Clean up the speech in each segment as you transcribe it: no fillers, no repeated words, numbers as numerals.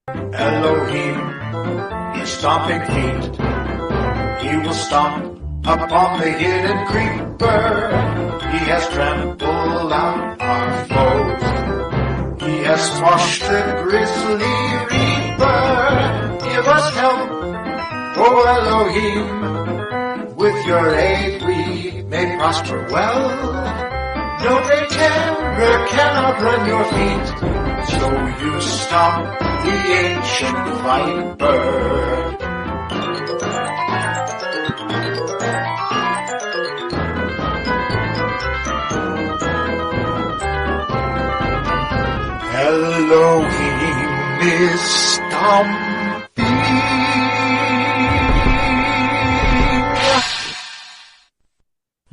Elohim is stomping feet. He will stomp upon the hidden creeper. He has trampled out our foes. He has squashed the grizzly reaper. Give us help, O Elohim. With your aid we may prosper well. No great terror can outrun your feet, so you stomp the ancient viper. Elohim is stomping.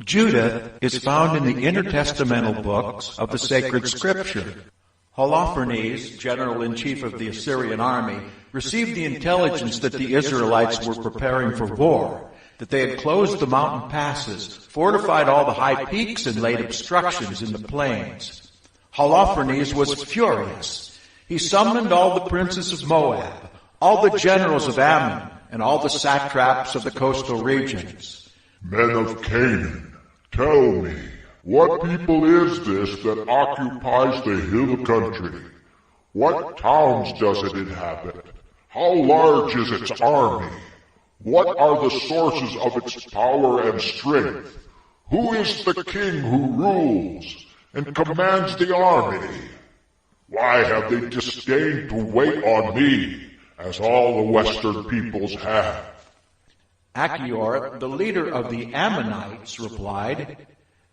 Judith is found in the intertestamental books of the sacred scripture. Holofernes, general-in-chief of the Assyrian army, received the intelligence that the Israelites were preparing for war, that they had closed the mountain passes, fortified all the high peaks, and laid obstructions in the plains. Holofernes was furious. He summoned all the princes of Moab, all the generals of Ammon, and all the satraps of the coastal regions. Men of Canaan, tell me, what people is this that occupies the hill country? What towns does it inhabit? How large is its army? What are the sources of its power and strength? Who is the king who rules and commands the army? Why have they disdained to wait on me, as all the western peoples have? Achior, the leader of the Ammonites, replied,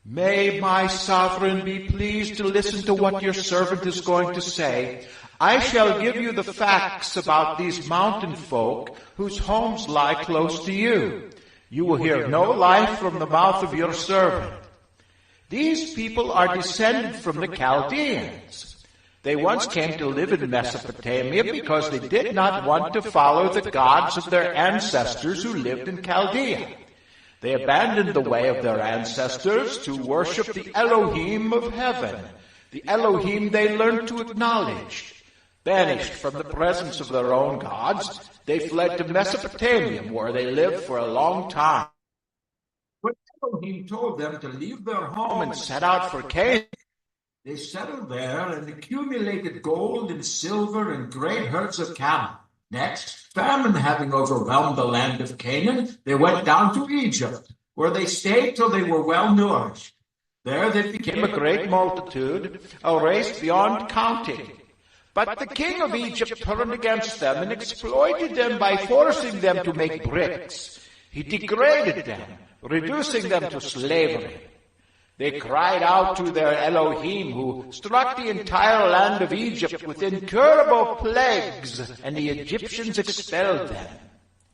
May my sovereign be pleased to listen to what your servant is going to say. I shall give you the facts about these mountain folk whose homes lie close to you. You will hear no lie from the mouth of your servant. These people are descended from the Chaldeans. They once came to live in Mesopotamia because they did not want to follow the gods of their ancestors who lived in Chaldea. They abandoned the way of their ancestors to worship the Elohim of heaven, the Elohim they learned to acknowledge. Banished from the presence of their own gods, they fled to Mesopotamia, where they lived for a long time. When Elohim told them to leave their home and set out for Canaan, they settled there and accumulated gold and silver and great herds of cattle. Next, famine having overwhelmed the land of Canaan, they went down to Egypt, where they stayed till they were well nourished. There they became a great multitude, a race beyond counting. But the king of Egypt turned against them and exploited them by forcing them to make bricks. He degraded them, reducing them to slavery. They cried out to their Elohim, who struck the entire land of Egypt with incurable plagues, and the Egyptians expelled them.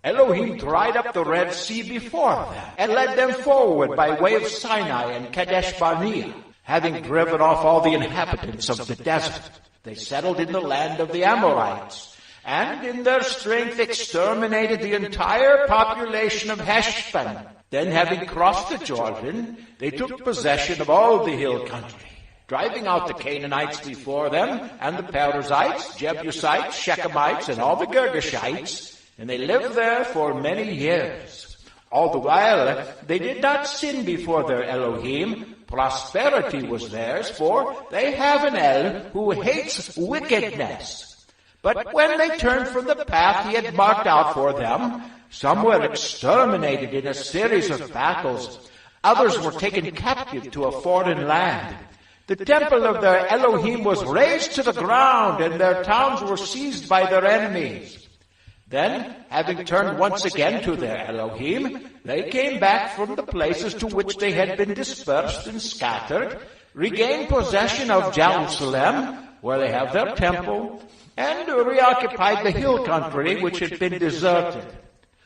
Elohim dried up the Red Sea before them, and led them forward by way of Sinai and Kadesh Barnea. Having driven off all the inhabitants of the desert, they settled in the land of the Amorites, and in their strength exterminated the entire population of Heshbon. Then, having crossed the Jordan, they took possession of all the hill country, driving out the Canaanites before them, and the Perizzites, Jebusites, Shechemites, and all the Girgashites, and they lived there for many years. All the while, they did not sin before their Elohim. Prosperity was theirs, for they have an El who hates wickedness. But when they turned from the path he had marked out for them, some were exterminated in a series of battles. Others were taken captive to a foreign land. The temple of their Elohim was razed to the ground, and their towns were seized by their enemies. Then, having turned once again to their Elohim, they came back from the places to which they had been dispersed and scattered, regained possession of Jerusalem, where they have their temple, and reoccupied the hill country which had been deserted.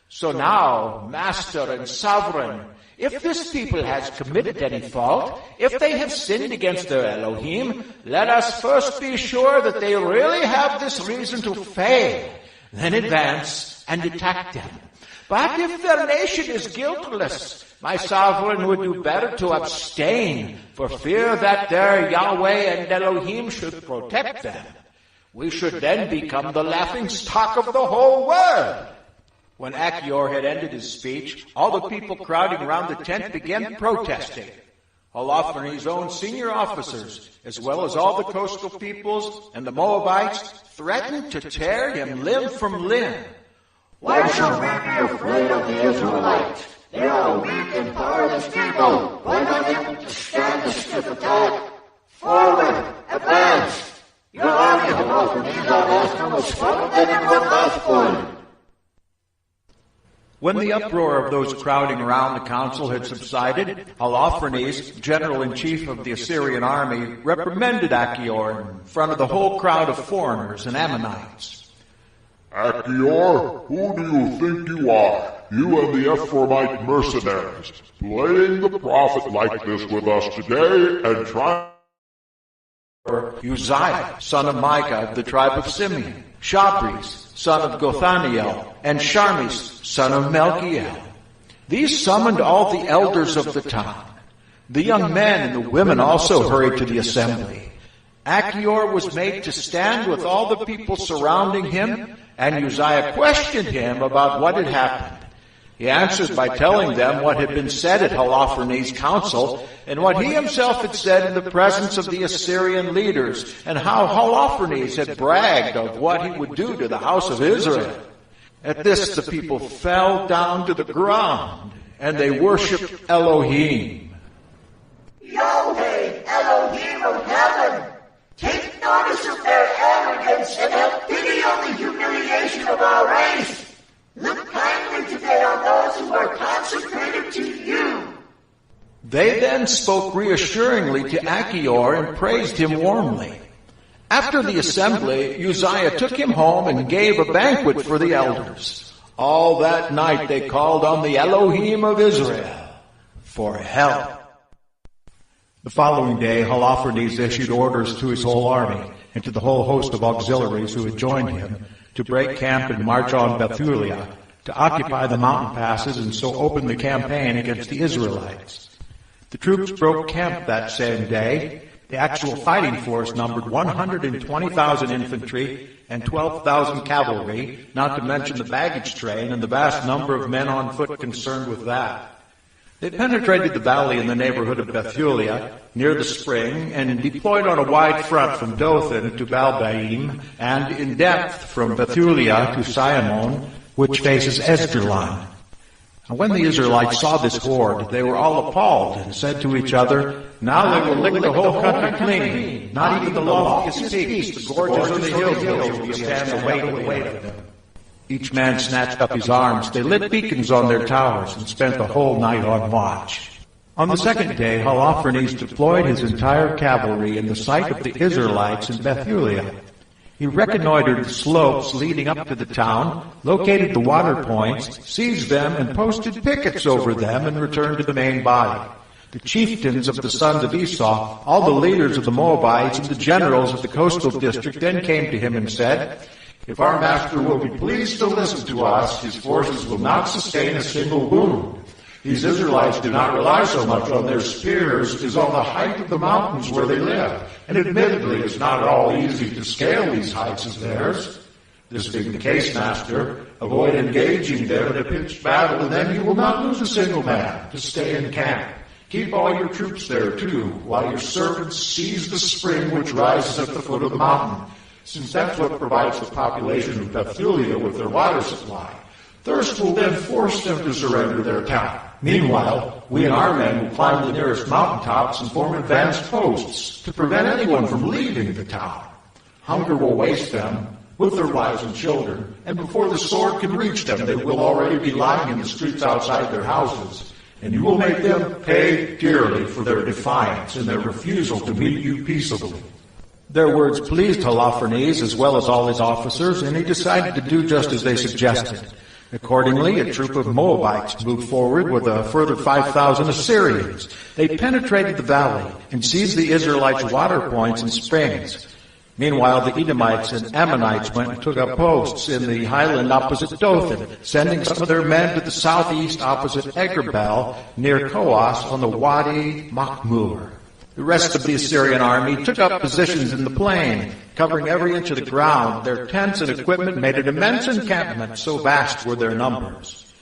So now, Master and Sovereign, if this people has committed any fault, if they have sinned against their Elohim, let us first be sure that they really have this reason to fail, then advance and attack them. But if their nation is guiltless, my Sovereign would do better to abstain, for fear that their Yahweh and Elohim should protect them. We should then become the laughingstock of the whole world. When Achior had ended his speech, all the people crowding around the tent began protesting. Holofernes' own senior officers, as well as all the coastal peoples and the Moabites, threatened to tear him limb from limb. Why should we be afraid of the Israelites? They are a weak and powerless people, quite unable to stand the stiff attack. Forward! Advance! Your army, Holofernes, our master, was stronger than in one last point. When the uproar of those crowding around the council had subsided, Holofernes, general-in-chief of the Assyrian army, reprimanded Achior in front of the whole crowd of foreigners and Ammonites. Achior, who do you think you are, you and the Ephraimite mercenaries, playing the prophet like this with us today and trying... Uzziah, son of Micah of the tribe of Simeon, Shabris, son of Gothaniel, and Sharmis, son of Melchiel. These summoned all the elders of the town. The young men and the women also hurried to the assembly. Achior was made to stand with all the people surrounding him, and Uzziah questioned him about what had happened. He answered by telling them what had been said at Holofernes' council and what he himself had said in the presence of the Assyrian leaders, and how Holofernes had bragged of what he would do to the house of Israel. At this the people fell down to the ground, and they worshipped Elohim. Yahweh, Elohim of heaven, take notice of their arrogance and have pity on the humiliation of our race. Look kindly today on those who are consecrated to you. They then spoke reassuringly to Achior and praised him warmly. After the assembly, Uzziah took him home and gave a banquet for the elders. All that night they called on the Elohim of Israel for help. The following day, Holofernes issued orders to his whole army and to the whole host of auxiliaries who had joined him to break camp and march on Bethulia, to occupy the mountain passes and so open the campaign against the Israelites. The troops broke camp that same day. The actual fighting force numbered 120,000 infantry and 12,000 cavalry, not to mention the baggage train and the vast number of men on foot concerned with that. They penetrated the valley in the neighborhood of Bethulia, near the spring, and deployed on a wide front from Dothan to Baalbaim, and in depth from Bethulia to Siamon, which faces Esdraelon. And when the Israelites saw this horde, they were all appalled and said to each other, "Now they will lick the whole country clean. Not even the loftiest peaks, the gorges of the hills will stand the weight of them." Each man snatched up his arms. They lit beacons on their towers and spent the whole night on watch. On the second day, Holofernes deployed his entire cavalry in the sight of the Israelites in Bethulia. He reconnoitered the slopes leading up to the town, located the water points, seized them, and posted pickets over them and returned to the main body. The chieftains of the sons of Esau, all the leaders of the Moabites, and the generals of the coastal district then came to him and said, "If our master will be pleased to listen to us, his forces will not sustain a single wound. These Israelites do not rely so much on their spears as on the height of the mountains where they live, and admittedly it's not at all easy to scale these heights as theirs. This being the case, master, avoid engaging there in a pitched battle, and then you will not lose a single man to stay in camp. Keep all your troops there, too, while your servants seize the spring which rises at the foot of the mountain, since that's what provides the population of Bethulia with their water supply. Thirst will then force them to surrender their town. Meanwhile, we and our men will climb the nearest mountaintops and form advanced posts to prevent anyone from leaving the town. Hunger will waste them with their wives and children, and before the sword can reach them, they will already be lying in the streets outside their houses, and you will make them pay dearly for their defiance and their refusal to meet you peaceably." Their words pleased Holofernes as well as all his officers, and he decided to do just as they suggested. Accordingly, a troop of Moabites moved forward with a further 5,000 Assyrians. They penetrated the valley and seized the Israelites' water points and springs. Meanwhile, the Edomites and Ammonites went and took up posts in the highland opposite Dothan, sending some of their men to the southeast opposite Egerbel, near Koas on the Wadi Machmur. The rest of the Assyrian army took up positions in the plain, covering every inch of the ground. Their tents and equipment made an immense encampment, so vast were their numbers.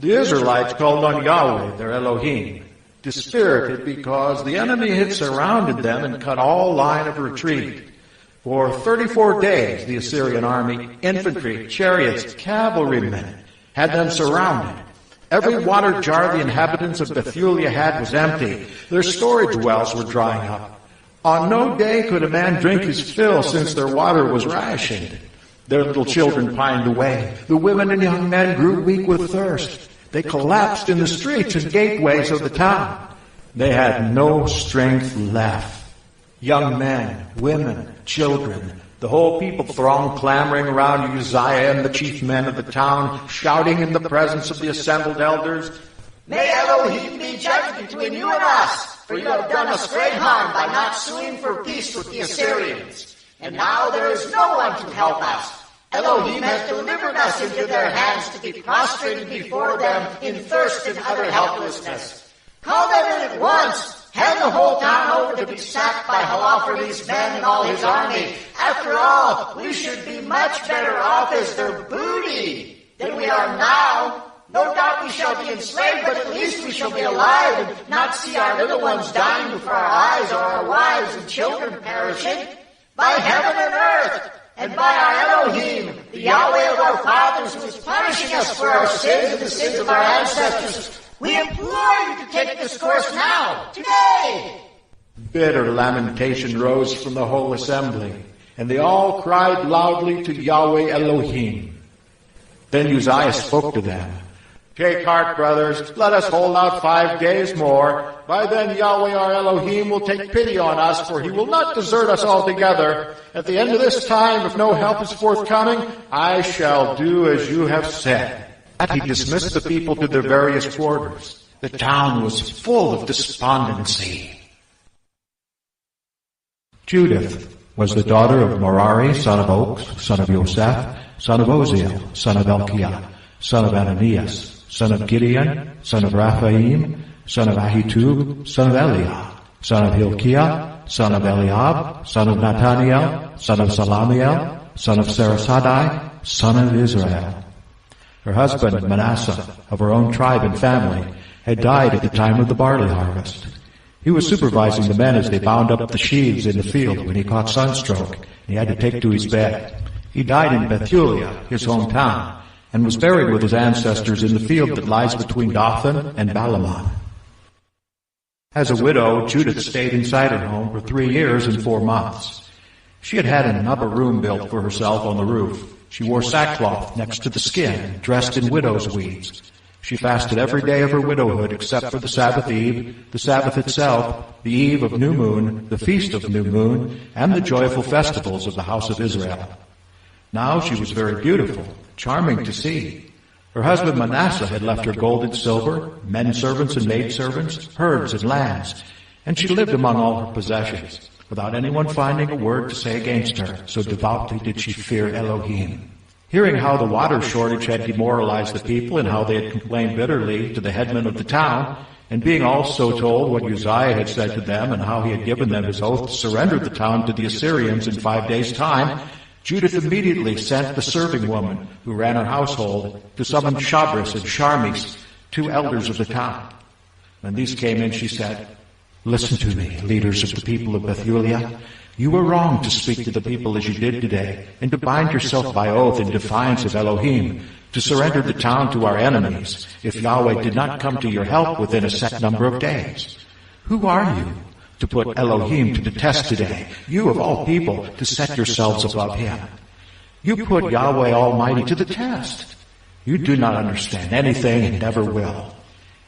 The Israelites called on Yahweh, their Elohim, dispirited because the enemy had surrounded them and cut all line of retreat. For 34 days the Assyrian army, infantry, chariots, cavalrymen, had them surrounded. Every water jar the inhabitants of Bethulia had was empty. Their storage wells were drying up. On no day could a man drink his fill, since their water was rationed. Their little children pined away. The women and young men grew weak with thirst. They collapsed in the streets and gateways of the town. They had no strength left. Young men, women, children, the whole people thronged, clamoring around Uzziah and the chief men of the town, shouting in the presence of the assembled elders, "May Elohim be judge between you and us, for you have done us great harm by not suing for peace with the Assyrians. And now there is no one to help us. Elohim has delivered us into their hands to be prostrated before them in thirst and utter helplessness. Call them in at once. Hand the whole town over to be sacked by Holofernes' men and all his army. After all, we should be much better off as their booty than we are now. No doubt we shall be enslaved, but at least we shall be alive and not see our little ones dying before our eyes, or our wives and children perishing. By heaven and earth, and by our Elohim, the Yahweh of our fathers, who is punishing us for our sins and the sins of our ancestors, we implore you to take this course now, today." Bitter lamentation rose from the whole assembly, and they all cried loudly to Yahweh Elohim. Then Uzziah spoke to them. "Take heart, brothers, let us hold out 5 days more. By then Yahweh our Elohim will take pity on us, for he will not desert us altogether. At the end of this time, if no help is forthcoming, I shall do as you have said." And he dismissed the people to their various quarters. The town was full of despondency. Judith was the daughter of Merari, son of Oaks, son of Yosef, son of Oziel, son of Elkiah, son of Ananias, son of Gideon, son of Raphaim, son of Ahitub, son of Eliah, son of Hilkiah, son of Eliab, son of Nathaniel, son of Salamiel, son of Sarasadai, son of Israel. Her husband, Manasseh, of her own tribe and family, had died at the time of the barley harvest. He was supervising the men as they bound up the sheaves in the field when he caught sunstroke, and he had to take to his bed. He died in Bethulia, his hometown, and was buried with his ancestors in the field that lies between Dothan and Balamon. As a widow, Judith stayed inside her home for 3 years and 4 months. She had had an upper room built for herself on the roof. She wore sackcloth next to the skin, dressed in widow's weeds. She fasted every day of her widowhood except for the Sabbath eve, the Sabbath itself, the eve of new moon, the feast of new moon, and the joyful festivals of the house of Israel. Now she was very beautiful, charming to see. Her husband Manasseh had left her gold and silver, men servants and maid servants, herds and lands, and she lived among all her possessions, without anyone finding a word to say against her, so devoutly did she fear Elohim. Hearing how the water shortage had demoralized the people and how they had complained bitterly to the headman of the town, and being also told what Uzziah had said to them and how he had given them his oath to surrender the town to the Assyrians in 5 days' time, Judith immediately sent the serving woman who ran her household to summon Shabris and Sharmis, 2 elders of the town. When these came in, she said, "Listen to me, leaders of the people of Bethulia. You were wrong to speak to the people as you did today, and to bind yourself by oath in defiance of Elohim, to surrender the town to our enemies, if Yahweh did not come to your help within a set number of days. Who are you to put Elohim to the test today, you of all people, to set yourselves above him? You put Yahweh Almighty to the test. You do not understand anything and never will.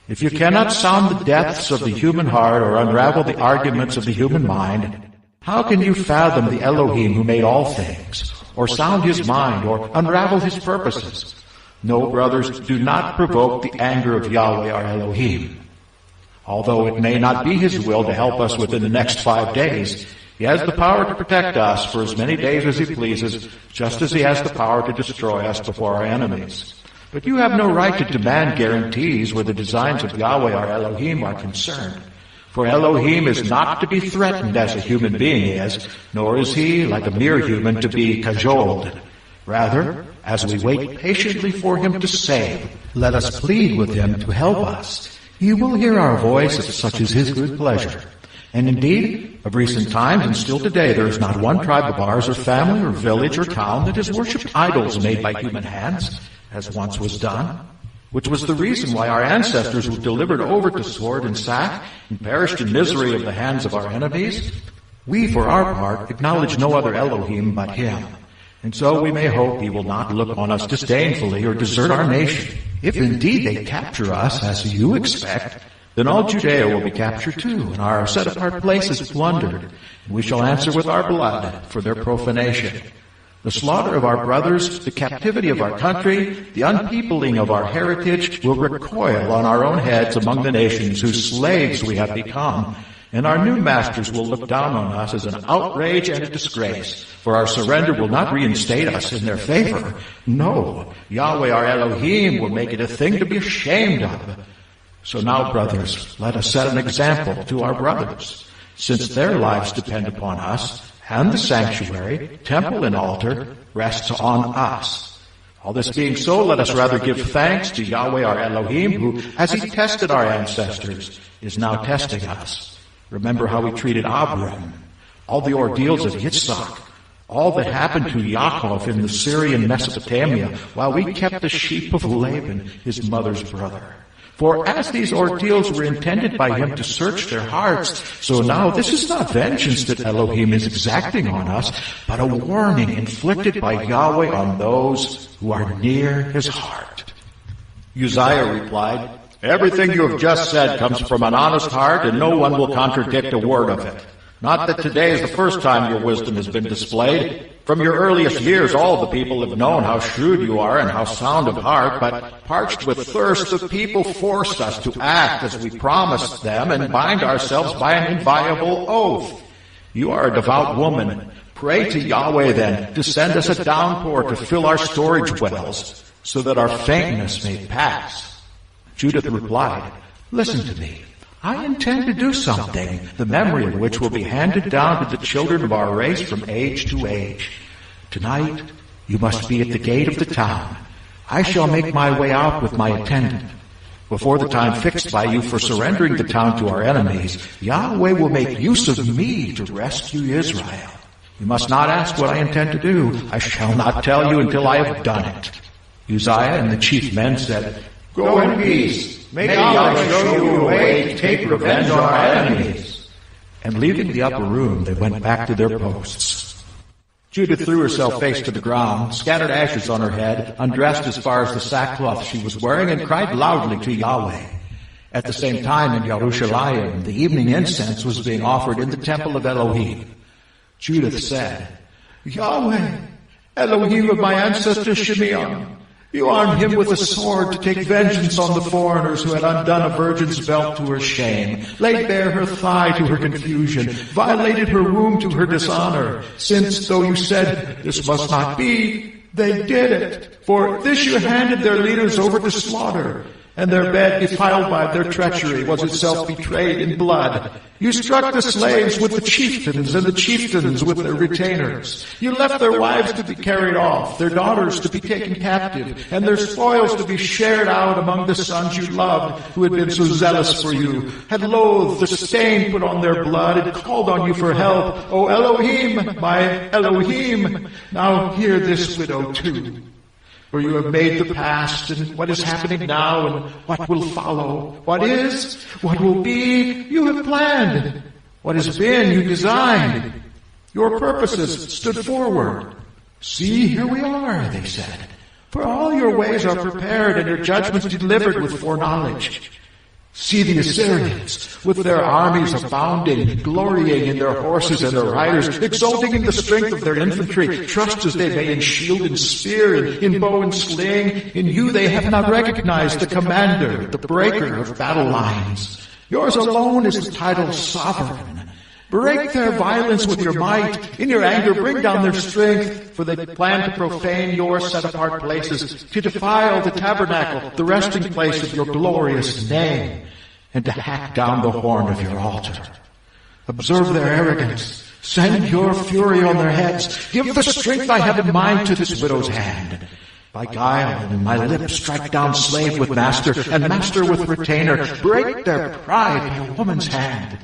If you cannot sound the depths of the human heart or unravel the arguments of the human mind, how can you fathom the Elohim who made all things, or sound his mind, or unravel his purposes? No, brothers, do not provoke the anger of Yahweh our Elohim. Although it may not be his will to help us within the next 5 days, he has the power to protect us for as many days as he pleases, just as he has the power to destroy us before our enemies. But you have no right to demand guarantees where the designs of Yahweh our Elohim are concerned. For Elohim is not to be threatened as a human being is, nor is he, like a mere human, to be cajoled. Rather, as we wait patiently for him to save, let us plead with him to help us. He will hear our voice if such is his good pleasure. And indeed, of recent times and still today, there is not one tribe of ours or family or village or town that has worshipped idols made by human hands, as once was done, which was the reason why our ancestors were delivered over to sword and sack and perished in misery of the hands of our enemies. We, for our part, acknowledge no other Elohim but him. And so we may hope he will not look on us disdainfully or desert our nation. If indeed they capture us, as you expect, then all Judea will be captured too, and our set-apart places plundered, and we shall answer with our blood for their profanation. The slaughter of our brothers, the captivity of our country, the unpeopling of our heritage will recoil on our own heads among the nations whose slaves we have become, and our new masters will look down on us as an outrage and a disgrace, for our surrender will not reinstate us in their favor. No, Yahweh our Elohim will make it a thing to be ashamed of. So now, brothers, let us set an example to our brothers, since their lives depend upon us, and the sanctuary, temple and altar, rests on us. All this being so, let us rather give thanks to Yahweh our Elohim, who, as he tested our ancestors, is now testing us. Remember how we treated Abram, all the ordeals of Yitzhak, all that happened to Yaakov in the Syrian Mesopotamia, while we kept the sheep of Laban, his mother's brother. For as these ordeals were intended by him to search their hearts, so now this is not vengeance that Elohim is exacting on us, but a warning inflicted by Yahweh on those who are near his heart. Uzziah replied, "Everything you have just said comes from an honest heart, and no one will contradict a word of it. Not that today is the first time your wisdom has been displayed. From your earliest years all the people have known how shrewd you are and how sound of heart, but parched with thirst the people forced us to act as we promised them and bind ourselves by an inviolable oath. You are a devout woman. Pray to Yahweh then to send us a downpour to fill our storage wells, so that our faintness may pass." Judith replied, "Listen to me. I intend to do something, the memory of which will be handed down to the children of our race from age to age. Tonight, you must be at the gate of the town. I shall make my way out with my attendant. Before the time fixed by you for surrendering the town to our enemies, Yahweh will make use of me to rescue Israel. You must not ask what I intend to do. I shall not tell you until I have done it." Uzziah and the chief men said, "Go in peace. May Yahweh show you a way to take revenge on our enemies." And leaving the upper room, they went back to their posts. Judith threw herself face to the ground, scattered ashes on her head, undressed as far as the sackcloth she was wearing, and cried loudly to Yahweh. At the same time in Yerushalayim, the evening incense was being offered in the temple of Elohim. Judith said, "Yahweh, Elohim of my ancestor Shimeon, you armed him with a sword to take vengeance on the foreigners who had undone a virgin's belt to her shame, laid bare her thigh to her confusion, violated her womb to her dishonor, since, though you said, 'This must not be,' they did it. For this you handed their leaders over to slaughter, and their bed defiled by their treachery was itself betrayed in blood. You struck the slaves with the chieftains, and the chieftains with their retainers. You left their wives to be carried off, their daughters to be taken captive, and their spoils to be shared out among the sons you loved, who had been so zealous for you, had loathed the stain put on their blood, and called on you for help. O Elohim, my Elohim, now hear this widow too. For you have made the past, and what is happening now, and what will follow. What is, what will be, you have planned. What has been, you designed. Your purposes stood forward. See, here we are, they said. For all your ways are prepared, and your judgments delivered with foreknowledge. See the Assyrians, with their armies abounding, glorying in their horses and their riders, exulting in the strength of their infantry, trust as they may in shield and spear, in bow and sling. In you they have not recognized the commander, the breaker of battle lines. Yours alone is the title sovereign. Break their violence with your might. In your anger bring down their strength, for they plan to profane your set-apart places, to defile the tabernacle, the resting place of your glorious name. and to hack down the horn of your altar. Observe their arrogance. Send your fury on their heads. Give the strength I have in mind to this widow's hand. By guile and my lips strike down slave with master, and master with retainer. Break their pride by a woman's hand.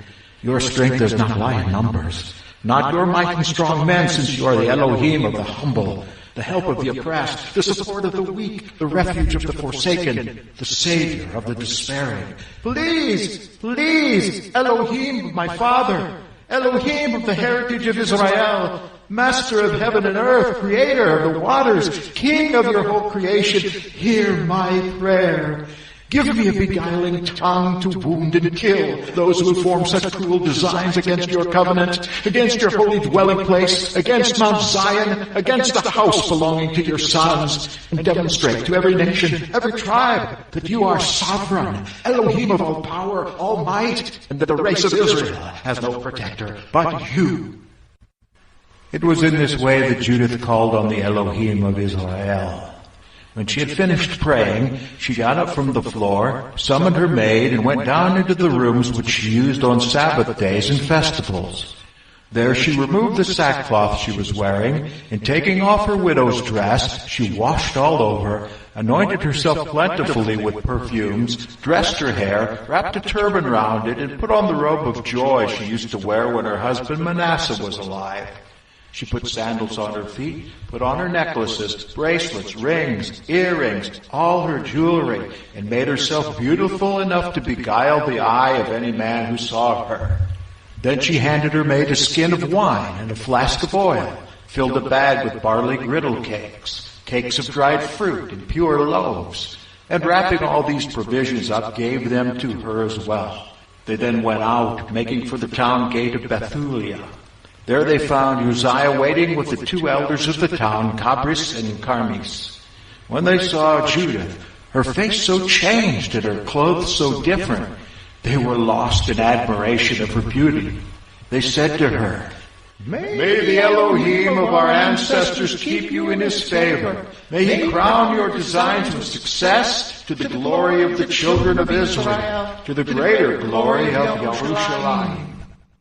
Your strength does not lie in numbers, not your might and strong men, since you are the Elohim of the humble, the help of the oppressed, the support of the weak, the refuge of the forsaken, the savior of the despairing. Please, please, Elohim of my father, Elohim of the heritage of Israel, Master of heaven and earth, creator of the waters, king of your whole creation, hear my prayer. Give me a beguiling tongue to wound and kill those who form such cruel designs against your covenant, against your holy dwelling place, against Mount Zion, against the house belonging to your sons, and demonstrate to every nation, every tribe, that you are sovereign, Elohim of all power, all might, and that the race of Israel has no protector but you. It was in this way that Judith called on the Elohim of Israel. When she had finished praying, she got up from the floor, summoned her maid, and went down into the rooms which she used on Sabbath days and festivals. There she removed the sackcloth she was wearing, and taking off her widow's dress, she washed all over, anointed herself plentifully with perfumes, dressed her hair, wrapped a turban round it, and put on the robe of joy she used to wear when her husband Manasseh was alive. She put sandals on her feet, put on her necklaces, bracelets, rings, earrings, all her jewelry, and made herself beautiful enough to beguile the eye of any man who saw her. Then she handed her maid a skin of wine and a flask of oil, filled a bag with barley griddle cakes, cakes of dried fruit and pure loaves, and wrapping all these provisions up, gave them to her as well. They then went out, making for the town gate of Bethulia. There they found Uzziah waiting with the two elders of the town, Cabris and Carmis. When they saw Judith, her face so changed and her clothes so different, they were lost in admiration of her beauty. They said to her, May the Elohim of our ancestors keep you in his favor. May he crown your designs with success to the glory of the children of Israel, to the greater glory of Yerushalayim.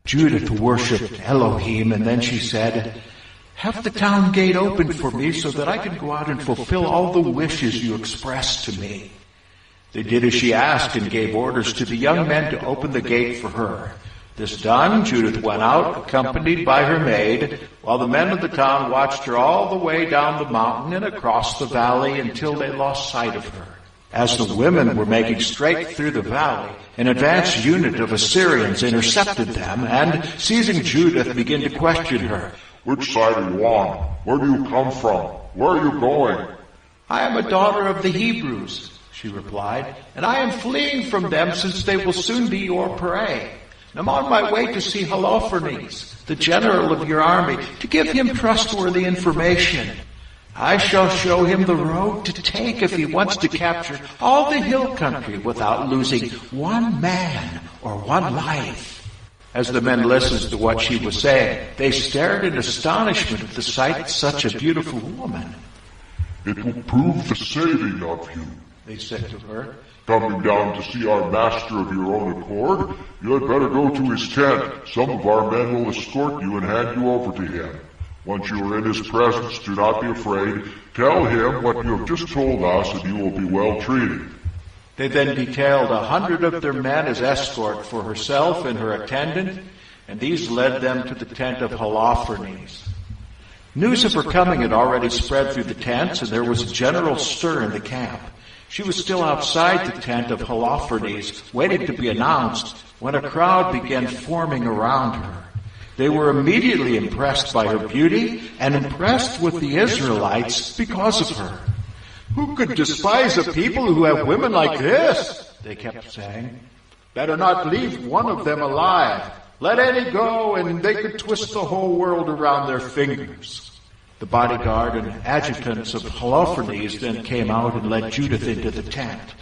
Judith worshipped Elohim, and then she said, Have the town gate open for me so that I can go out and fulfill all the wishes you expressed to me. They did as she asked and gave orders to the young men to open the gate for her. This done, Judith went out, accompanied by her maid, while the men of the town watched her all the way down the mountain and across the valley until they lost sight of her. As the women were making straight through the valley, an advanced unit of Assyrians intercepted them and, seizing Judith, began to question her. Which side are you on? Where do you come from? Where are you going? I am a daughter of the Hebrews, she replied, and I am fleeing from them since they will soon be your prey. I'm on my way to see Holofernes, the general of your army, to give him trustworthy information. I shall show him the road to take if he wants to capture all the hill country without losing one man or one life. As the men listened to what she was saying, they stared in astonishment at the sight of such a beautiful woman. It will prove the saving of you, they said to her. Coming down to see our master of your own accord, you had better go to his tent. Some of our men will escort you and hand you over to him. Once you are in his presence, do not be afraid. Tell him what you have just told us, and you will be well treated. They then detailed 100 of their men as escort for herself and her attendant, and these led them to the tent of Holofernes. News of her coming had already spread through the tents, and there was a general stir in the camp. She was still outside the tent of Holofernes, waiting to be announced, when a crowd began forming around her. They were immediately impressed by her beauty and impressed with the Israelites because of her. Who could despise a people who have women like this? They kept saying. Better not leave one of them alive. Let any go, and they could twist the whole world around their fingers. The bodyguard and adjutants of Holofernes then came out and led Judith into the tent.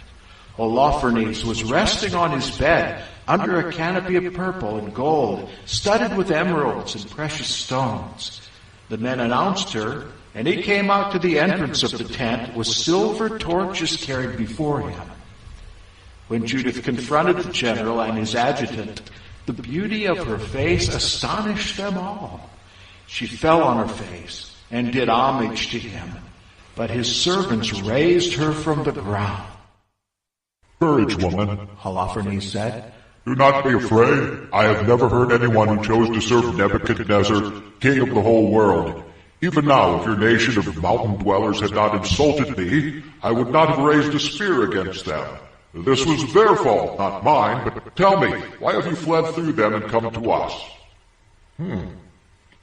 Holofernes was resting on his bed under a canopy of purple and gold, studded with emeralds and precious stones. The men announced her, and he came out to the entrance of the tent with silver torches carried before him. When Judith confronted the general and his adjutant, the beauty of her face astonished them all. She fell on her face and did homage to him, but his servants raised her from the ground. Courage, woman, Holofernes said. Do not be afraid. I have never heard anyone who chose to serve Nebuchadnezzar, king of the whole world. Even now, if your nation of mountain dwellers had not insulted me, I would not have raised a spear against them. This was their fault, not mine, but tell me, why have you fled through them and come to us?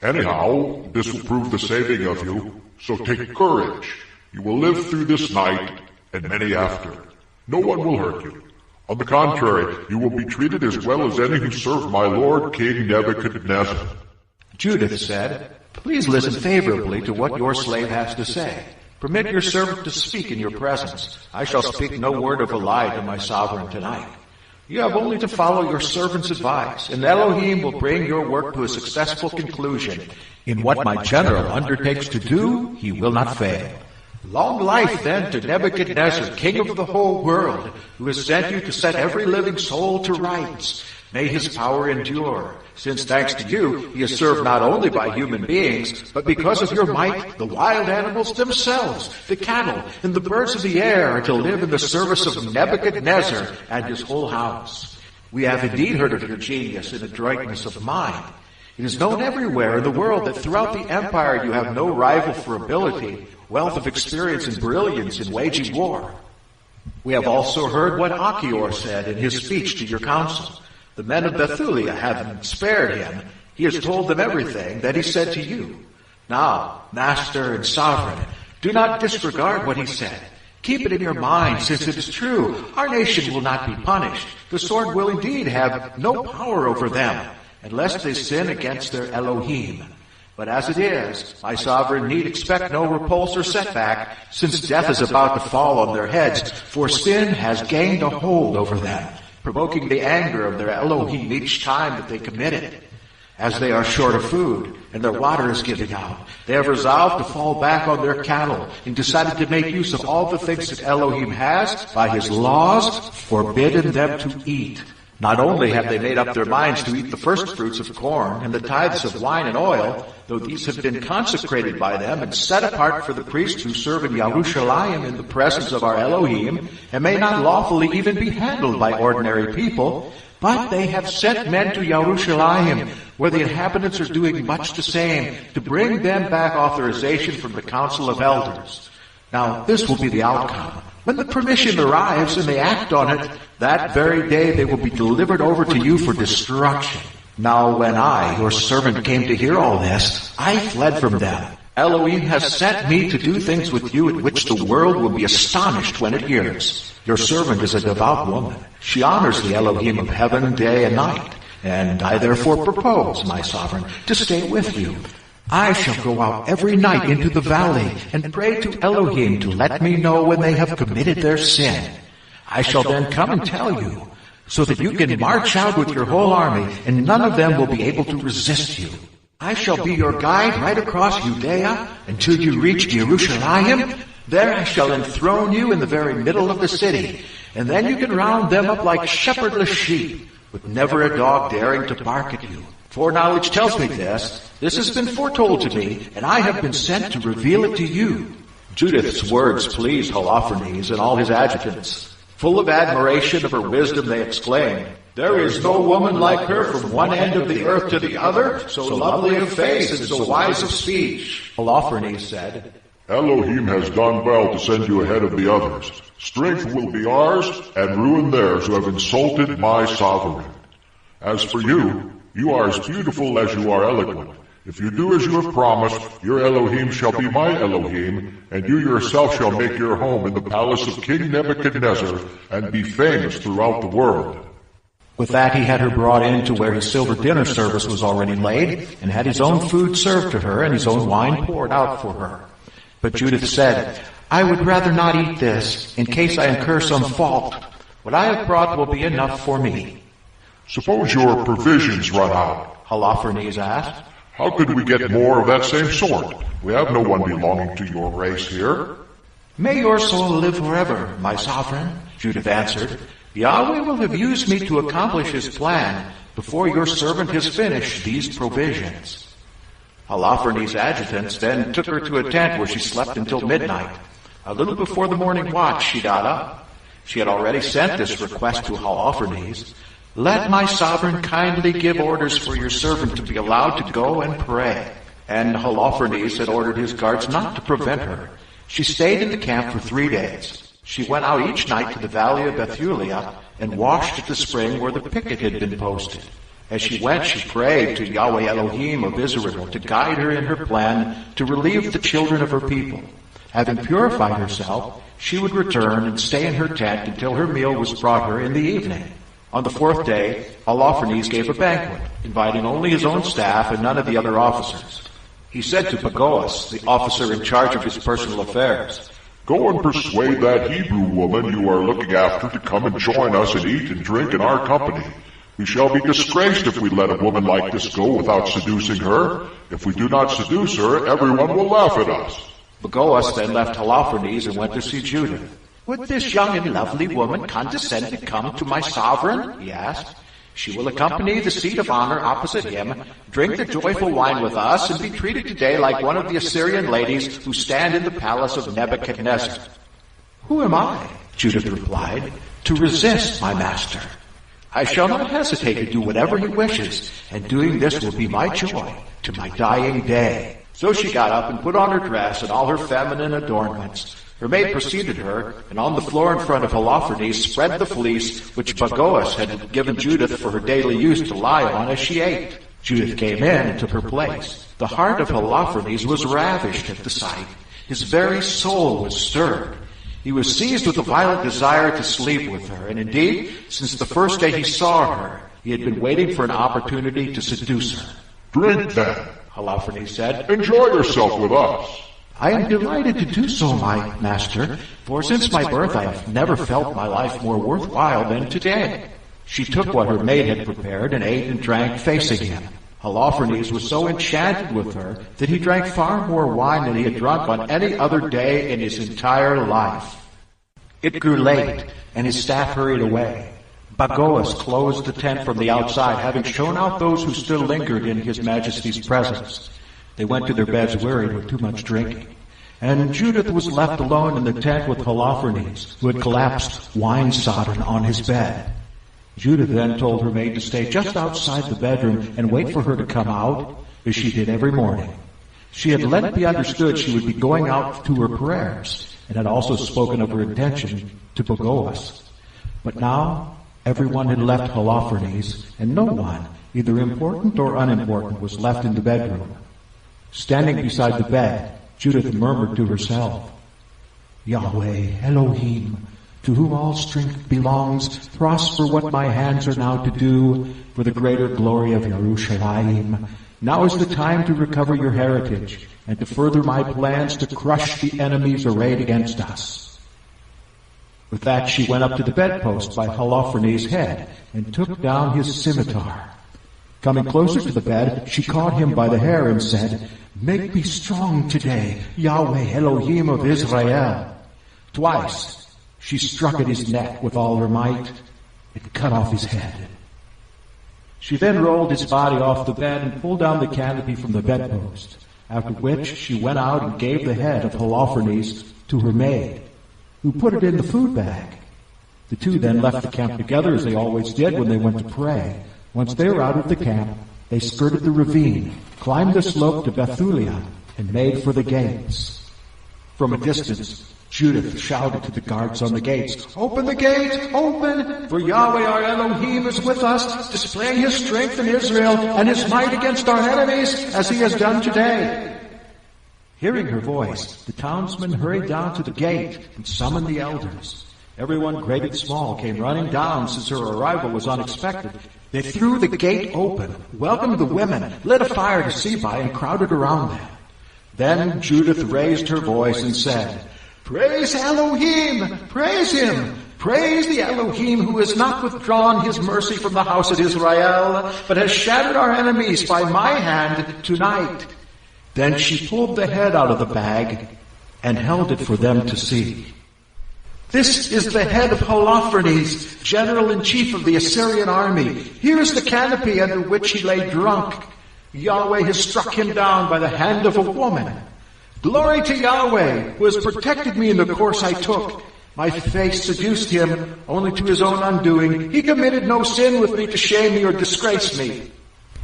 Anyhow, this will prove the saving of you, so take courage. You will live through this night, and many after. No one will hurt you. On the contrary, you will be treated as well as any who serve my lord King Nebuchadnezzar. Judith said, Please listen favorably to what your slave has to say. Permit your servant to speak in your presence. I shall speak no word of a lie to my sovereign tonight. You have only to follow your servant's advice, and Elohim will bring your work to a successful conclusion. In what my general undertakes to do, he will not fail. Long life, then, to Nebuchadnezzar, king of the whole world, who has sent you to set every living soul to rights. May his power endure, since thanks to you, he is served not only by human beings, but because of your might, the wild animals themselves, the cattle, and the birds of the air are to live in the service of Nebuchadnezzar and his whole house. We have indeed heard of your genius and adroitness of mind. It is known everywhere in the world that throughout the empire you have no rival for ability, wealth of experience, and brilliance in waging war. We have also heard what Achior said in his speech to your council. The men of Bethulia haven't spared him. He has told them everything that he said to you. Now, master and sovereign, do not disregard what he said. Keep it in your mind, since it is true. Our nation will not be punished. The sword will indeed have no power over them, unless they sin against their Elohim. But as it is, my sovereign need expect no repulse or setback, since death is about to fall on their heads, for sin has gained a hold over them, provoking the anger of their Elohim each time that they commit it. As they are short of food, and their water is giving out, they have resolved to fall back on their cattle, and decided to make use of all the things that Elohim has, by his laws, forbidden them to eat. Not only have they made up their minds to eat the first fruits of corn and the tithes of wine and oil, though these have been consecrated by them and set apart for the priests who serve in Yerushalayim in the presence of our Elohim, and may not lawfully even be handled by ordinary people, but they have sent men to Yerushalayim, where the inhabitants are doing much the same, to bring them back authorization from the Council of Elders. Now, this will be the outcome. When the permission arrives and they act on it, that very day they will be delivered over to you for destruction. Now when I, your servant, came to hear all this, I fled from them. Elohim has sent me to do things with you at which the world will be astonished when it hears. Your servant is a devout woman. She honors the Elohim of heaven day and night. And I therefore propose, my sovereign, to stay with you. I shall go out every night into the valley and pray to Elohim to let me know when they have committed their sin. I shall then come and tell you, so that you can march out with your whole army, and none of them will be able to resist you. I shall be your guide right across Judea until you reach Yerushalayim. There I shall enthrone you in the very middle of the city, and then you can round them up like shepherdless sheep, with never a dog daring to bark at you. Foreknowledge tells me this. This has been foretold to me, and I have been sent to reveal it to you. Judith's words pleased Holofernes and all his adjutants. Full of admiration of her wisdom, they exclaimed, There is no woman like her from one end of the earth to the other, so lovely of face and so wise of speech. Holofernes said, Elohim has done well to send you ahead of the others. Strength will be ours, and ruin theirs who have insulted my sovereign. As for you, you are as beautiful as you are eloquent. If you do as you have promised, your Elohim shall be my Elohim, and you yourself shall make your home in the palace of King Nebuchadnezzar, and be famous throughout the world. With that he had her brought in to where his silver dinner service was already laid, and had his own food served to her, and his own wine poured out for her. But Judith said, I would rather not eat this, in case I incur some fault. What I have brought will be enough for me. Suppose your provisions run out, Holofernes asked. How could we get more of that same sort? We have no one belonging to your race here. May your soul live forever, my sovereign, Judith answered. Yahweh will have used me to accomplish his plan before your servant has finished these provisions." Holofernes' adjutants then took her to a tent where she slept until midnight. A little before the morning watch, she got up. She had already sent this request to Holofernes: "Let my sovereign kindly give orders for your servant to be allowed to go and pray." And Holofernes had ordered his guards not to prevent her. She stayed in the camp for 3 days. She went out each night to the valley of Bethulia and washed at the spring where the picket had been posted. As she went, she prayed to Yahweh Elohim of Israel to guide her in her plan to relieve the children of her people. Having purified herself, she would return and stay in her tent until her meal was brought her in the evening. On the 4th day, Holofernes gave a banquet, inviting only his own staff and none of the other officers. He said to Bagoas, the officer in charge of his personal affairs, "Go and persuade that Hebrew woman you are looking after to come and join us and eat and drink in our company. We shall be disgraced if we let a woman like this go without seducing her. If we do not seduce her, everyone will laugh at us." Bagoas then left Holofernes and went to see Judith. "Would this young and lovely woman condescend to come to my sovereign?" he asked. "She will accompany the seat of honor opposite him, drink the joyful wine with us, and be treated today like one of the Assyrian ladies who stand in the palace of Nebuchadnezzar." "Who am I," Judith replied, "to resist my master? I shall not hesitate to do whatever he wishes, and doing this will be my joy to my dying day." So she got up and put on her dress and all her feminine adornments. Her maid preceded her, and on the floor in front of Holofernes spread the fleece which Bagoas had given Judith for her daily use to lie on as she ate. Judith came in and took her place. The heart of Holofernes was ravished at the sight. His very soul was stirred. He was seized with a violent desire to sleep with her, and indeed, since the first day he saw her, he had been waiting for an opportunity to seduce her. "Drink then," Holofernes said. "Enjoy yourself with us." "I am delighted to do so, my master, for since my birth I have never felt my life more worthwhile than today." She took what her maid had prepared and ate and drank facing him. Holofernes was so enchanted with her that he drank far more wine than he had drunk on any other day in his entire life. It grew late, and his staff hurried away. Bagoas closed the tent from the outside, having shown out those who still lingered in his majesty's presence. They went to their beds wearied with too much drinking. And Judith was left alone in the tent with Holofernes, who had collapsed wine-sodden on his bed. Judith then told her maid to stay just outside the bedroom and wait for her to come out, as she did every morning. She had let it be understood she would be going out to her prayers, and had also spoken of her intention to Bagoas. But now everyone had left Holofernes, and no one, either important or unimportant, was left in the bedroom. Standing beside the bed, Judith murmured to herself, "Yahweh, Elohim, to whom all strength belongs, prosper what my hands are now to do for the greater glory of Yerushalayim. Now is the time to recover your heritage and to further my plans to crush the enemies arrayed against us." With that, she went up to the bedpost by Holofernes' head and took down his scimitar. Coming closer to the bed, she caught him by the hair and said, "Make me strong today, Yahweh Elohim of Israel." Twice she struck at his neck with all her might and cut off his head. She then rolled his body off the bed and pulled down the canopy from the bedpost, after which she went out and gave the head of Holofernes to her maid, who put it in the food bag. The two then left the camp together as they always did when they went to pray. Once they were out of the camp, they skirted the ravine, climbed the slope to Bethulia, and made for the gates. From a distance, Judith shouted to the guards on the gates, "Open the gates! Open! For Yahweh our Elohim is with us, displaying his strength in Israel and his might against our enemies, as he has done today." Hearing her voice, the townsmen hurried down to the gate and summoned the elders. Everyone, great and small, came running down since her arrival was unexpected. They threw the gate open, welcomed the women, lit a fire to see by, and crowded around them. Then Judith raised her voice and said, "Praise Elohim! Praise him! Praise the Elohim who has not withdrawn his mercy from the house of Israel, but has shattered our enemies by my hand tonight." Then she pulled the head out of the bag and held it for them to see. This is the head of Holofernes, general-in-chief of the Assyrian army. Here is the canopy under which he lay drunk. Yahweh has struck him down by the hand of a woman. Glory to Yahweh, who has protected me in the course I took. My face seduced him, only to his own undoing. He committed no sin with me to shame me or disgrace me.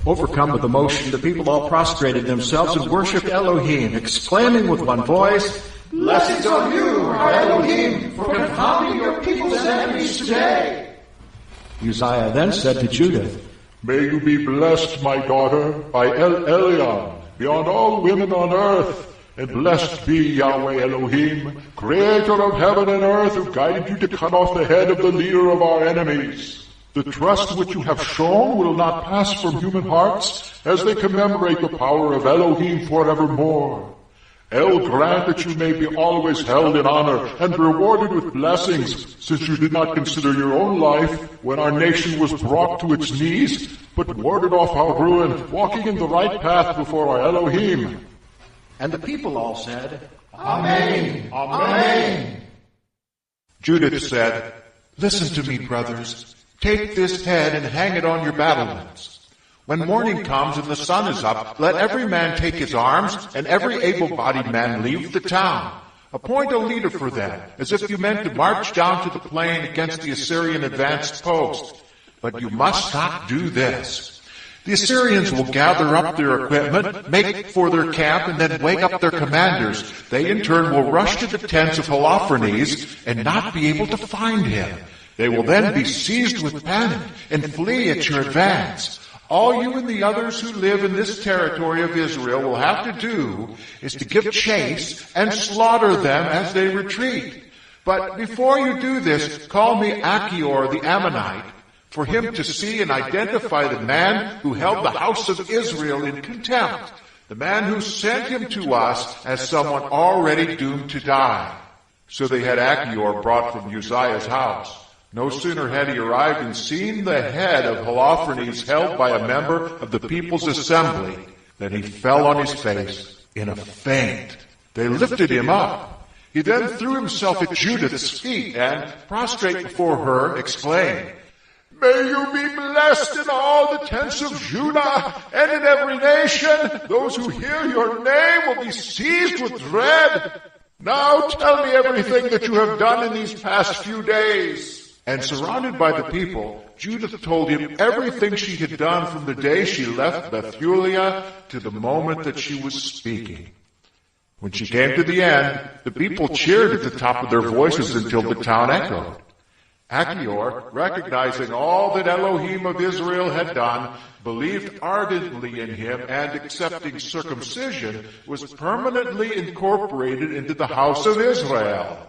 Overcome with emotion, the people all prostrated themselves and worshipped Elohim, exclaiming with one voice, Blessings on you, our Elohim, for confounding your people's enemies today. Uzziah then said to Judith, May you be blessed, my daughter, by El Elyon, beyond all women on earth. And blessed be Yahweh Elohim, creator of heaven and earth, who guided you to cut off the head of the leader of our enemies. The trust which you have shown will not pass from human hearts as they commemorate the power of Elohim forevermore. El grant that you may be always held in honor and rewarded with blessings, since you did not consider your own life when our nation was brought to its knees, but warded off our ruin, walking in the right path before our Elohim. And the people all said, Amen. Amen. Judith said, Listen to me, brothers. Take this head and hang it on your battlements. When morning comes and the sun is up, let every man take his arms, and every able-bodied man leave the town. Appoint a leader for them, as if you meant to march down to the plain against the Assyrian advanced post. But you must not do this. The Assyrians will gather up their equipment, make for their camp, and then wake up their commanders. They in turn will rush to the tents of Holofernes and not be able to find him. They will then be seized with panic and flee at your advance. All you and the others who live in this territory of Israel will have to do is to give chase and slaughter them as they retreat. But before you do this, call me Achior the Ammonite, for him to see and identify the man who held the house of Israel in contempt, the man who sent him to us as someone already doomed to die. So they had Achior brought from Uzziah's house. No sooner had he arrived and seen the head of Holofernes held by a member of the people's assembly than he fell on his face in a faint. They lifted him up. He then threw himself at Judith's feet and, prostrate before her, exclaimed, May you be blessed in all the tents of Judah and in every nation. Those who hear your name will be seized with dread. Now tell me everything that you have done in these past few days. And surrounded by the people, Judith told him everything she had done from the day she left Bethulia to the moment that she was speaking. When she came to the end, the people cheered at the top of their voices until the town echoed. Achior, recognizing all that Elohim of Israel had done, believed ardently in him, and accepting circumcision, was permanently incorporated into the house of Israel.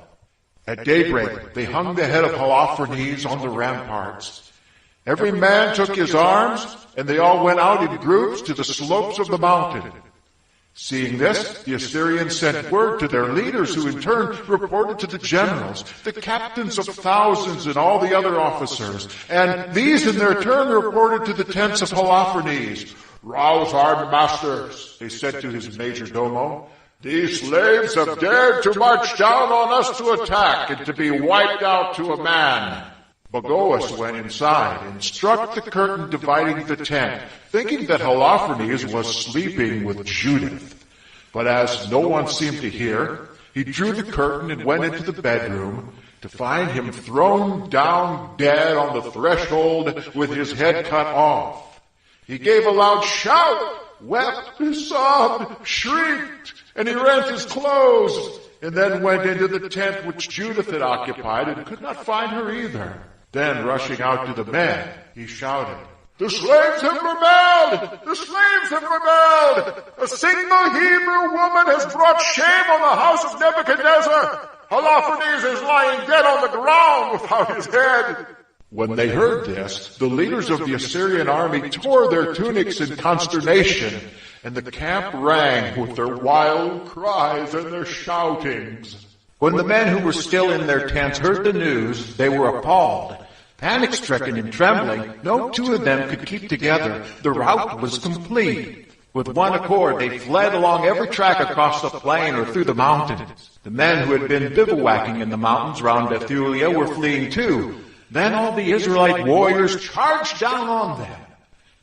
At daybreak, they hung the head of Holofernes on the ramparts. Every man took his arms, and they all went out in groups to the slopes of the mountain. Seeing this, the Assyrians sent word to their leaders, who in turn reported to the generals, the captains of thousands, and all the other officers. And these in their turn reported to the tents of Holofernes. Rouse our masters, they said to his major domo. These slaves have dared to march down on us to attack and to be wiped out to a man. Bagoas went inside and struck the curtain dividing the tent, thinking that Holofernes was sleeping with Judith. But as no one seemed to hear, he drew the curtain and went into the bedroom to find him thrown down dead on the threshold with his head cut off. He gave a loud shout, wept, sobbed, shrieked, and he rent his clothes, and then went into the tent which Judith had occupied and could not find her either. Then, rushing out to the men, he shouted, The slaves have rebelled! The slaves have rebelled! A single Hebrew woman has brought shame on the house of Nebuchadnezzar! Holofernes is lying dead on the ground without his head! When they heard this, the leaders of the Assyrian army tore their tunics in consternation, and the camp rang with their wild cries and their shoutings. When the men who were still in their tents heard the news, they were appalled. Panic-stricken and trembling, no two of them could keep together. The rout was complete. With one accord, they fled along every track across the plain or through the mountains. The men who had been bivouacking in the mountains round Bethulia were fleeing too. Then all the Israelite warriors charged down on them.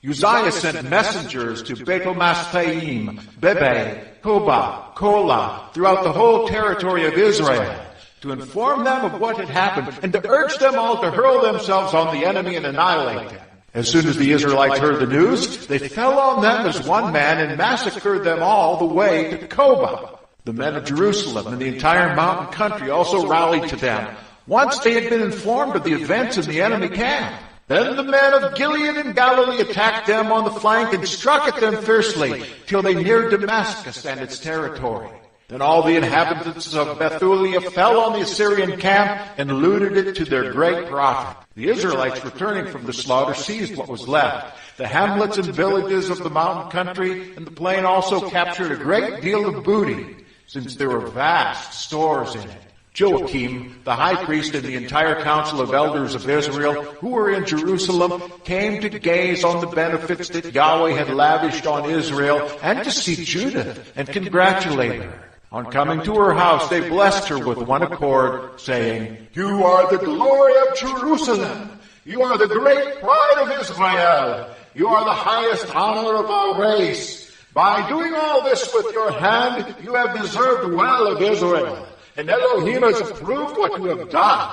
Uzziah sent messengers to Bethel-Masphaim, Bebe, Hobah, Kola, throughout the whole territory of Israel, to inform them of what had happened and to urge them all to hurl themselves on the enemy and annihilate them. As soon as the Israelites heard the news, they fell on them as one man and massacred them all the way to Kobah. The men of Jerusalem and the entire mountain country also rallied to them, once they had been informed of the events in the enemy camp. Then the men of Gilead and Galilee attacked them on the flank and struck at them fiercely, till they neared Damascus and its territory. Then all the inhabitants of Bethulia fell on the Assyrian camp and looted it to their great profit. The Israelites returning from the slaughter seized what was left. The hamlets and villages of the mountain country and the plain also captured a great deal of booty, since there were vast stores in it. Joachim, the high priest, and the entire council of elders of Israel, who were in Jerusalem, came to gaze on the benefits that Yahweh had lavished on Israel, and to see Judith and congratulate her. On coming to her house, they blessed her with one accord, saying, "You are the glory of Jerusalem. You are the great pride of Israel. You are the highest honor of our race. By doing all this with your hand, you have deserved well of Israel, and Elohim has approved what you have done.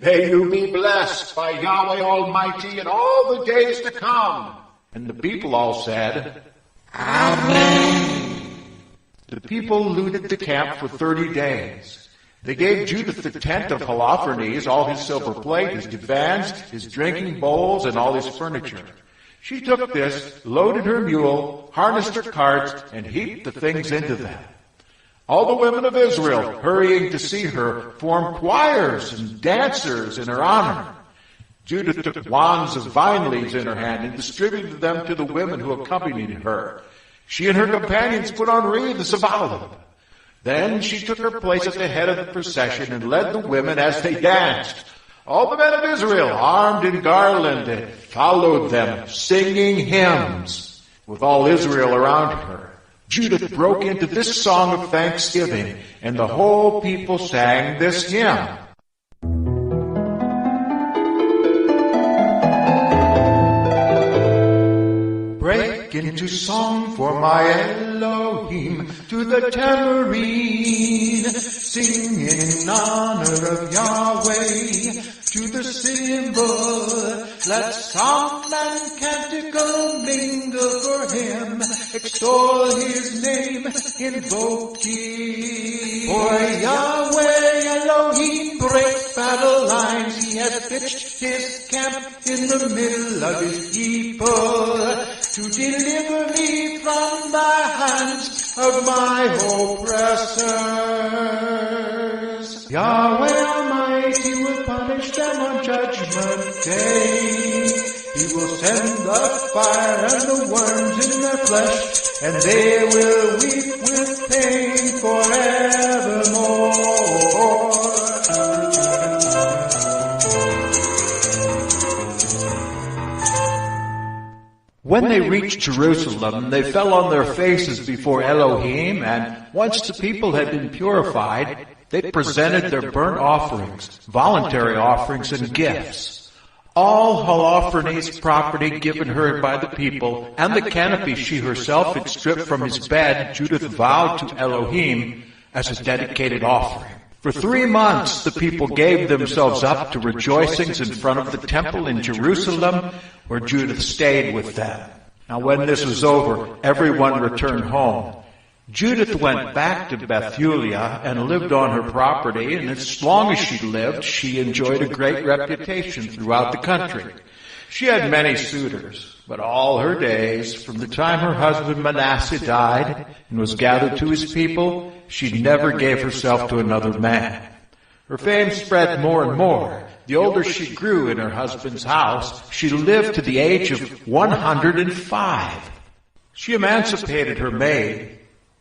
May you be blessed by Yahweh Almighty in all the days to come." And the people all said, "Amen." The people looted the camp for 30 days. They gave Judith the tent of Holofernes, all his silver plate, his divans, his drinking bowls, and all his furniture. She took this, loaded her mule, harnessed her carts, and heaped the things into them. All the women of Israel, hurrying to see her, formed choirs and dancers in her honor. Judith took wands of vine leaves in her hand and distributed them to the women who accompanied her. She and her companions put on wreaths of olive. Then she took her place at the head of the procession and led the women as they danced. All the men of Israel, armed and garlanded, followed them, singing hymns. With all Israel around her, Judith broke into this song of thanksgiving, and the whole people sang this hymn. Break into song for my Elohim to the tambourine, sing in honor of Yahweh to the cymbal. Let psalm and canticle mingle for him, extol his name, invoke ye. For Yahweh Elohim breaks battle lines, he has pitched his camp in the middle of his people, to deliver me from the hands of my oppressors. Yahweh Almighty will punish them on Judgment Day. He will send the fire and the worms in their flesh, and they will weep with pain forevermore. When they reached Jerusalem, they fell on their faces before Elohim, and once the people had been purified, they presented their burnt offerings, voluntary offerings, and gifts. All Holofernes' property given her by the people, and the canopy she herself had stripped from his bed, Judith vowed to Elohim as a dedicated offering. For 3 months the people gave themselves up to rejoicings in front of the temple in Jerusalem, where Judith stayed with them. Now when this was over, everyone returned home. Judith went back to Bethulia and lived on her property, and as long as she lived, she enjoyed a great reputation throughout the country. She had many suitors, but all her days, from the time her husband Manasseh died and was gathered to his people, she never gave herself to another man. Her fame spread more and more. The older she grew in her husband's house, she lived to the age of 105. She emancipated her maid.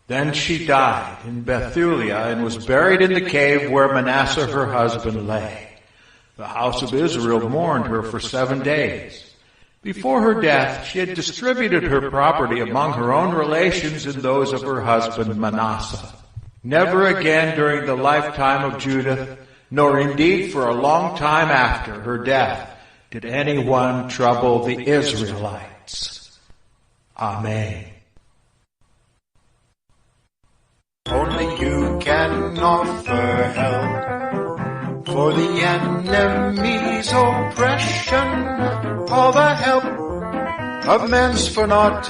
Then she died in Bethulia and was buried in the cave where Manasseh her husband lay. The house of Israel mourned her for 7 days. Before her death, she had distributed her property among her own relations and those of her husband Manasseh. Never again during the lifetime of Judith, nor indeed for a long time after her death, did anyone trouble the Israelites. Amen. Only you can offer help for the enemy's oppression. All the help of men's for naught.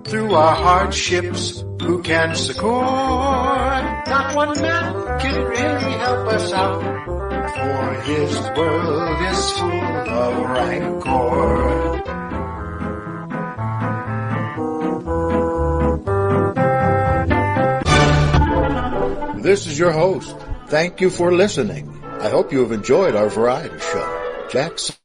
Through our hardships, who can succor? Not one man can really help us out, for his world is full of rancor. This is your host. Thank you for listening. I hope you have enjoyed our variety show. Jackson.